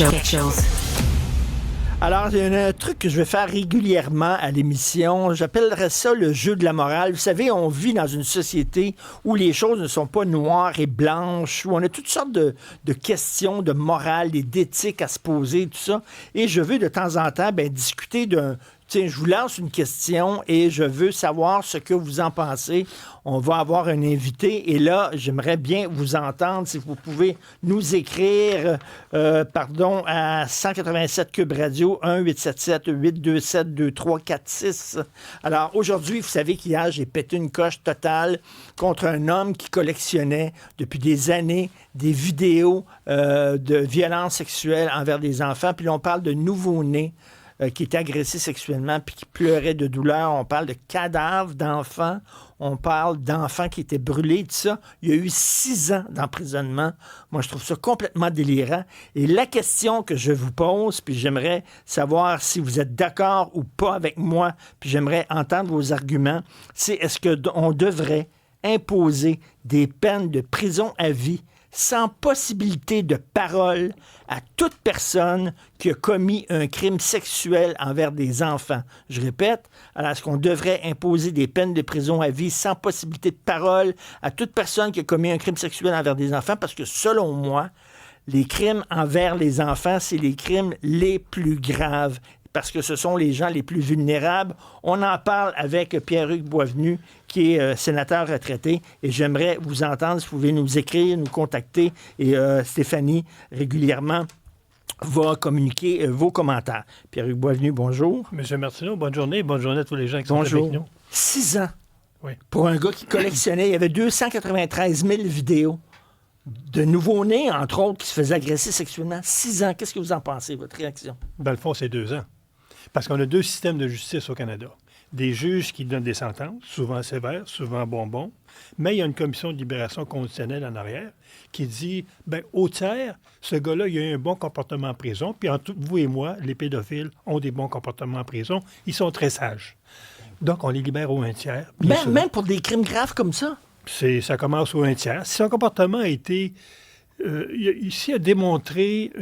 Quelque chose. Alors, il y a un truc que je vais faire régulièrement à l'émission. J'appellerais ça le jeu de la morale. Vous savez, on vit dans une société où les choses ne sont pas noires et blanches, où on a toutes sortes de questions de morale et d'éthique à se poser, tout ça. Et je veux de temps en temps discuter d'un... Tiens, je vous lance une question et je veux savoir ce que vous en pensez. On va avoir un invité et là, j'aimerais bien vous entendre. Si vous pouvez nous écrire, à 187 Cube Radio, 1-877-827-2346. Alors, aujourd'hui, vous savez qu'hier, j'ai pété une coche totale contre un homme qui collectionnait depuis des années des vidéos de violences sexuelles envers des enfants. Puis là, on parle de nouveau-nés qui étaient agressés sexuellement puis qui pleuraient de douleur. On parle de cadavres d'enfants. On parle d'enfants qui étaient brûlés, tout ça. Il y a eu 6 ans d'emprisonnement. Moi, je trouve ça complètement délirant. Et la question que je vous pose, puis j'aimerais savoir si vous êtes d'accord ou pas avec moi, puis j'aimerais entendre vos arguments, c'est est-ce qu'on devrait imposer des peines de prison à vie sans possibilité de parole à toute personne qui a commis un crime sexuel envers des enfants. Je répète, alors est-ce qu'on devrait imposer des peines de prison à vie sans possibilité de parole à toute personne qui a commis un crime sexuel envers des enfants? Parce que selon moi, les crimes envers les enfants, c'est les crimes les plus graves. Parce que ce sont les gens les plus vulnérables. On en parle avec Pierre-Hugues Boisvenu, qui est sénateur retraité, et j'aimerais vous entendre. Si vous pouvez nous écrire, nous contacter, et Stéphanie, régulièrement, va communiquer vos commentaires. Pierre-Hugues Boisvenu, bonjour. Monsieur Martineau, bonne journée à tous les gens qui sont avec nous. 6 ans. Oui. Pour un gars qui collectionnait, il y avait 293 000 vidéos de nouveau-nés, entre autres, qui se faisaient agresser sexuellement. 6 ans. Qu'est-ce que vous en pensez, votre réaction? Dans le fond, c'est 2 ans. Parce qu'on a 2 systèmes de justice au Canada. Des juges qui donnent des sentences, souvent sévères, souvent bonbons, mais il y a une commission de libération conditionnelle en arrière qui dit, au tiers, ce gars-là, il a eu un bon comportement en prison, puis entre vous et moi, les pédophiles ont des bons comportements en prison, ils sont très sages. Donc, on les libère au 1/3. Même pour des crimes graves comme ça? Ça commence au 1/3. Si son comportement a été... s'il a démontré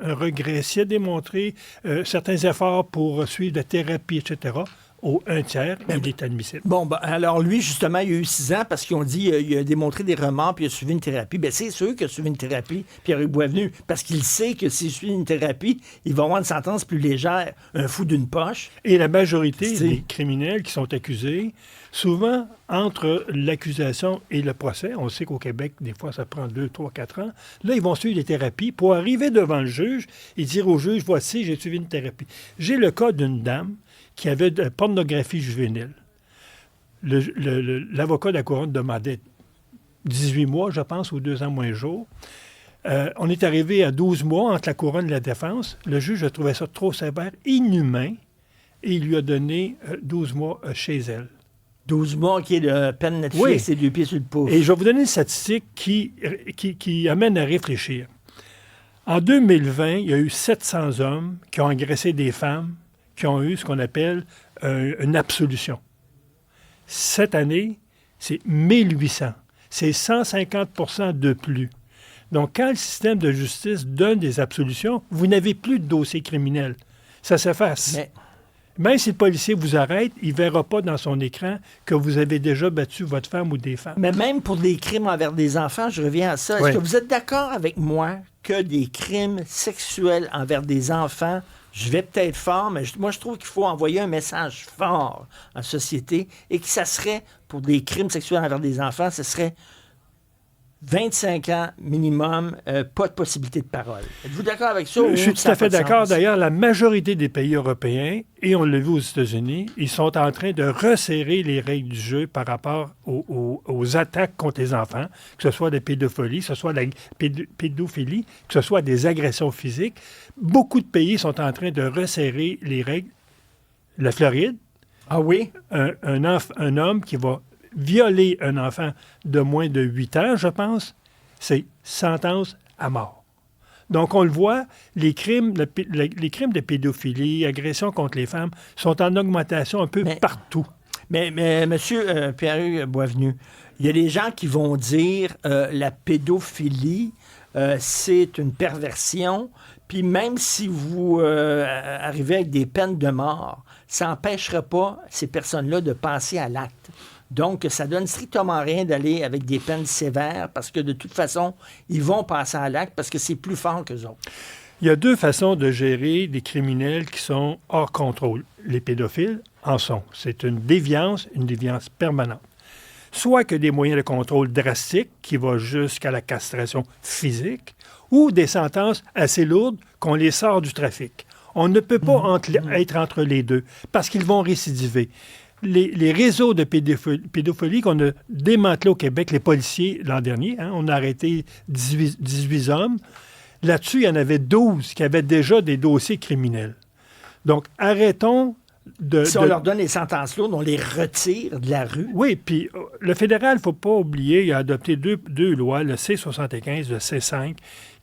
un regret, s'il a démontré certains efforts pour suivre de thérapie, etc., au 1/3, il est admissible. Bon, alors lui, justement, il a eu 6 ans parce qu'ils ont dit qu'il a démontré des remords puis il a suivi une thérapie. C'est sûr qu'il a suivi une thérapie, Pierre-Hugues Boisvenu, parce qu'il sait que s'il suit une thérapie, il va avoir une sentence plus légère, un fou d'une poche. Et la majorité des criminels qui sont accusés, souvent, entre l'accusation et le procès, on sait qu'au Québec, des fois, ça prend 2, 3, 4 ans, là, ils vont suivre des thérapies pour arriver devant le juge et dire au juge, voici, j'ai suivi une thérapie. J'ai le cas d'une dame qui avait de la pornographie juvénile. L'avocat de la Couronne demandait 18 mois, je pense, ou 2 ans moins jour. On est arrivé à 12 mois entre la Couronne et la défense. Le juge a trouvé ça trop sévère, inhumain, et il lui a donné 12 mois chez elle. 12 mois qui est de peine Netflix et 2 pieds sur le pouf. Et je vais vous donner une statistique qui amène à réfléchir. En 2020, il y a eu 700 hommes qui ont agressé des femmes qui ont eu ce qu'on appelle une absolution. Cette année, c'est 1800. C'est 150 % de plus. Donc, quand le système de justice donne des absolutions, vous n'avez plus de dossier criminel. Ça s'efface. Même si le policier vous arrête, il ne verra pas dans son écran que vous avez déjà battu votre femme ou des femmes. Mais même pour des crimes envers des enfants, je reviens à ça. Est-ce que vous êtes d'accord avec moi que des crimes sexuels envers des enfants, je vais peut-être fort, mais moi, je trouve qu'il faut envoyer un message fort à la société et que ça serait, pour des crimes sexuels envers des enfants, ce serait 25 ans minimum, pas de possibilité de parole. Êtes-vous d'accord avec ça? Je suis tout à fait d'accord. D'ailleurs, la majorité des pays européens, et on l'a vu aux États-Unis, ils sont en train de resserrer les règles du jeu par rapport aux attaques contre les enfants, que ce soit des pédophilies, que ce soit de la pédophilie, que ce soit des agressions physiques. Beaucoup de pays sont en train de resserrer les règles. La Floride, un homme qui va violer un enfant de moins de 8 ans, je pense, c'est sentence à mort. Donc, on le voit, les crimes de pédophilie, agressions contre les femmes sont en augmentation un peu partout. Mais M. Pierre-Hugues Boisvenu, il y a des gens qui vont dire la pédophilie, c'est une perversion, Puis même si vous arrivez avec des peines de mort, ça n'empêchera pas ces personnes-là de passer à l'acte. Donc, ça donne strictement rien d'aller avec des peines sévères parce que de toute façon, ils vont passer à l'acte parce que c'est plus fort qu'eux autres. Il y a 2 façons de gérer des criminels qui sont hors contrôle. Les pédophiles en sont. C'est une déviance permanente. Soit que des moyens de contrôle drastiques qui vont jusqu'à la castration physique ou des sentences assez lourdes qu'on les sort du trafic. On ne peut pas être entre les deux parce qu'ils vont récidiver. Les réseaux de pédophilie qu'on a démantelés au Québec, les policiers l'an dernier, on a arrêté 18 hommes. Là-dessus, il y en avait 12 qui avaient déjà des dossiers criminels. Donc, arrêtons si on leur donne les sentences lourdes, on les retire de la rue. Oui, puis le fédéral, il ne faut pas oublier, il a adopté deux lois, le C-75, le C-5,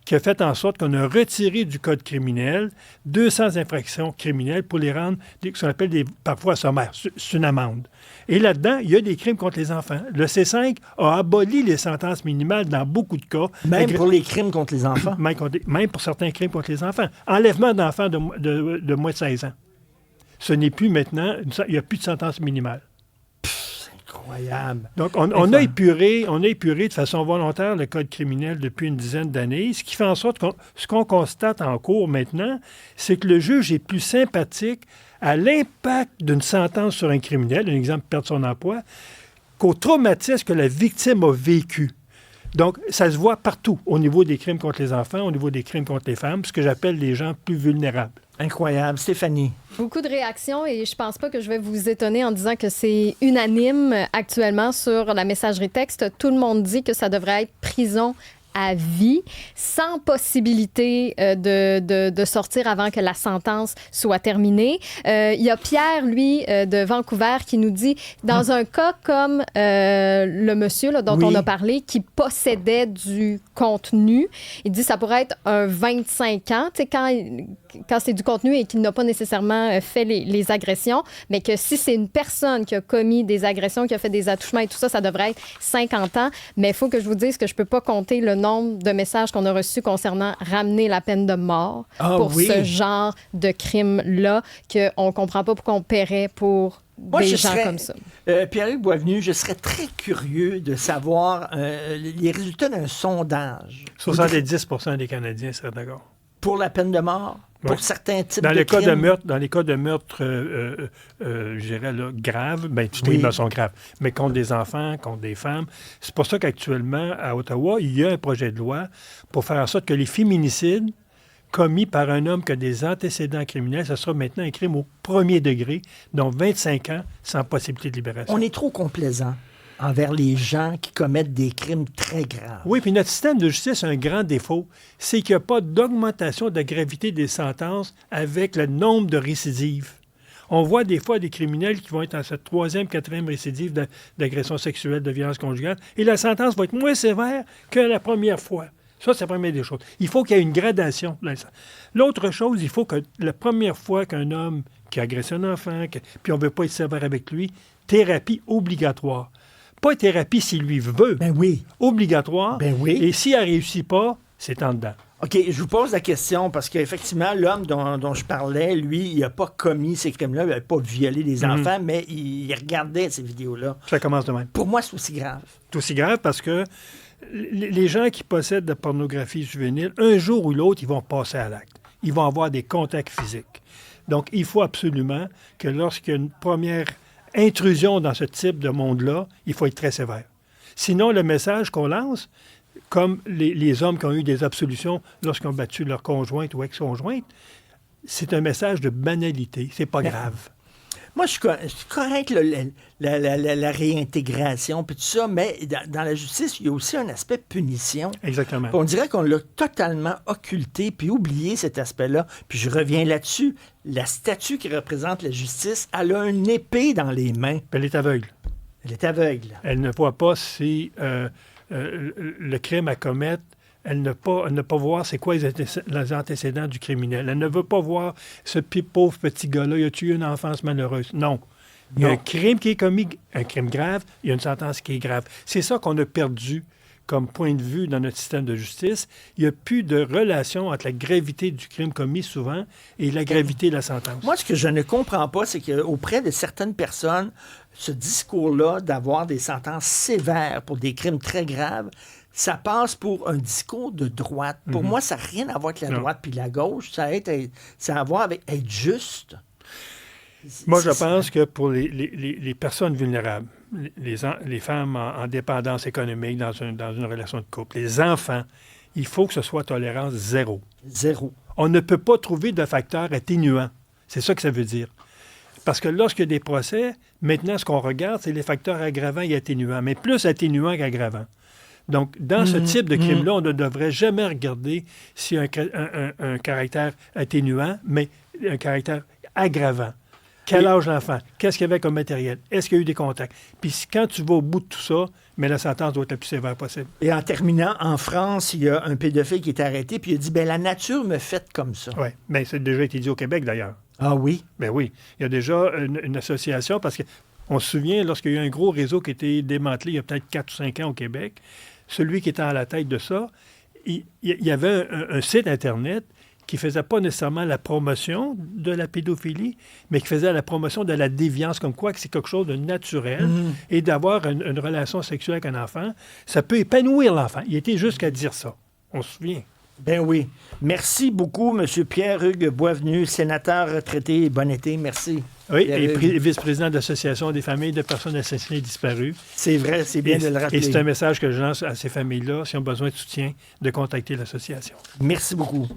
qui a fait en sorte qu'on a retiré du code criminel 200 infractions criminelles pour les rendre ce qu'on appelle parfois sommaires. C'est une amende. Et là-dedans, il y a des crimes contre les enfants. Le C5 a aboli les sentences minimales dans beaucoup de cas. Même pour les crimes contre les enfants? Même pour certains crimes contre les enfants. Enlèvement d'enfants de moins de 16 ans. Ce n'est plus maintenant, il n'y a plus de sentence minimale. C'est incroyable. Donc, on a épuré de façon volontaire le code criminel depuis une dizaine d'années, ce qui fait en sorte que ce qu'on constate en cours maintenant, c'est que le juge est plus sympathique à l'impact d'une sentence sur un criminel, un exemple, perdre son emploi, qu'au traumatisme que la victime a vécu. Donc, ça se voit partout, au niveau des crimes contre les enfants, au niveau des crimes contre les femmes, ce que j'appelle les gens plus vulnérables. Incroyable. Stéphanie. Beaucoup de réactions et je pense pas que je vais vous étonner en disant que c'est unanime actuellement sur la messagerie texte. Tout le monde dit que ça devrait être prison à vie, sans possibilité de sortir avant que la sentence soit terminée. Il y a Pierre, lui, de Vancouver, qui nous dit, dans un cas comme le monsieur là, dont on a parlé, qui possédait du contenu, il dit que ça pourrait être un 25 ans, tu sais, quand c'est du contenu et qu'il n'a pas nécessairement fait les agressions, mais que si c'est une personne qui a commis des agressions, qui a fait des attouchements et tout ça, ça devrait être 50 ans. Mais il faut que je vous dise que je peux pas compter le nombre de messages qu'on a reçus concernant ramener la peine de mort pour ce genre de crime-là, qu'on ne comprend pas pourquoi on paierait pour des gens comme ça. Pierre-Luc Boisvenu, je serais très curieux de savoir les résultats d'un sondage. 70% des Canadiens seraient d'accord. Pour la peine de mort? Pour certains types de crimes? Dans les cas de meurtre, je dirais, là, graves, bien, tous les meurtres sont graves, mais contre des enfants, contre des femmes. C'est pour ça qu'actuellement, à Ottawa, il y a un projet de loi pour faire en sorte que les féminicides commis par un homme qui a des antécédents criminels, ce sera maintenant un crime au premier degré, donc 25 ans sans possibilité de libération. On est trop complaisant envers les gens qui commettent des crimes très graves. Oui, puis notre système de justice a un grand défaut, c'est qu'il n'y a pas d'augmentation de la gravité des sentences avec le nombre de récidives. On voit des fois des criminels qui vont être à cette 3e, 4e récidive d'agression sexuelle, de violence conjugale, et la sentence va être moins sévère que la première fois. Ça, c'est la première des choses. Il faut qu'il y ait une gradation. L'autre chose, il faut que la première fois qu'un homme qui a agressé un enfant, puis on ne veut pas être sévère avec lui, thérapie obligatoire. Pas thérapie s'il lui veut. Ben oui. Obligatoire. Ben oui. Et s'il ne réussit pas, c'est en dedans. OK, je vous pose la question parce qu'effectivement, l'homme dont je parlais, lui, il n'a pas commis ces crimes-là, il n'a pas violé des enfants, mais il regardait ces vidéos-là. Ça commence de même. Pour moi, c'est aussi grave. C'est aussi grave parce que les gens qui possèdent de la pornographie juvénile, un jour ou l'autre, ils vont passer à l'acte. Ils vont avoir des contacts physiques. Donc, il faut absolument que lorsqu'il y a une première intrusion dans ce type de monde-là, il faut être très sévère. Sinon, le message qu'on lance, comme les hommes qui ont eu des absolutions lorsqu'ils ont battu leur conjointe ou ex-conjointe, c'est un message de banalité. C'est pas grave. Moi, je suis correct, la réintégration, puis tout ça, mais dans la justice, il y a aussi un aspect punition. Exactement. Puis on dirait qu'on l'a totalement occulté, puis oublié cet aspect-là. Puis je reviens là-dessus. La statue qui représente la justice, elle a une épée dans les mains. Elle est aveugle. Elle est aveugle. Elle ne voit pas si le crime à commettre, elle ne peut pas voir c'est quoi les antécédents du criminel. Elle ne veut pas voir ce pauvre petit gars-là, il a tué une enfance malheureuse. Non. Il y a un crime qui est commis, un crime grave, il y a une sentence qui est grave. C'est ça qu'on a perdu comme point de vue dans notre système de justice, il n'y a plus de relation entre la gravité du crime commis souvent et la gravité de la sentence. Moi, ce que je ne comprends pas, c'est qu'auprès de certaines personnes, ce discours-là d'avoir des sentences sévères pour des crimes très graves, ça passe pour un discours de droite. Pour moi, ça n'a rien à voir avec la droite puis la gauche. Ça a à voir avec être juste. Moi, je pense que pour les personnes vulnérables, les femmes en dépendance économique dans une relation de couple, les enfants, il faut que ce soit tolérance zéro. Zéro. On ne peut pas trouver de facteur atténuant. C'est ça que ça veut dire. Parce que lorsqu'il y a des procès, maintenant, ce qu'on regarde, c'est les facteurs aggravants et atténuants, mais plus atténuants qu'aggravants. Donc, dans ce type de crime-là, on ne devrait jamais regarder s'il y a un caractère atténuant, mais un caractère aggravant. Quel âge l'enfant? Qu'est-ce qu'il y avait comme matériel? Est-ce qu'il y a eu des contacts? Puis quand tu vas au bout de tout ça, mais la sentence doit être la plus sévère possible. Et en terminant, en France, il y a un pédophile qui est arrêté, puis il a dit, la nature me fait comme ça. Oui, mais ça a déjà été dit au Québec, d'ailleurs. Ah oui? Ben oui. Il y a déjà une association, parce qu'on se souvient, lorsqu'il y a eu un gros réseau qui a été démantelé il y a peut-être 4 ou 5 ans au Québec, celui qui était à la tête de ça, il y avait un site Internet qui ne faisait pas nécessairement la promotion de la pédophilie, mais qui faisait la promotion de la déviance, comme quoi que c'est quelque chose de naturel, et d'avoir une relation sexuelle avec un enfant, ça peut épanouir l'enfant. Il était jusqu'à dire ça. On se souvient. Ben oui. Merci beaucoup, M. Pierre-Hugues Boisvenu, sénateur retraité. Bon été, merci. Oui, et vice-président de l'Association des familles de personnes assassinées disparues. C'est vrai, c'est bien de le rappeler. Et c'est un message que je lance à ces familles-là, s'ils ont besoin de soutien, de contacter l'association. Merci beaucoup.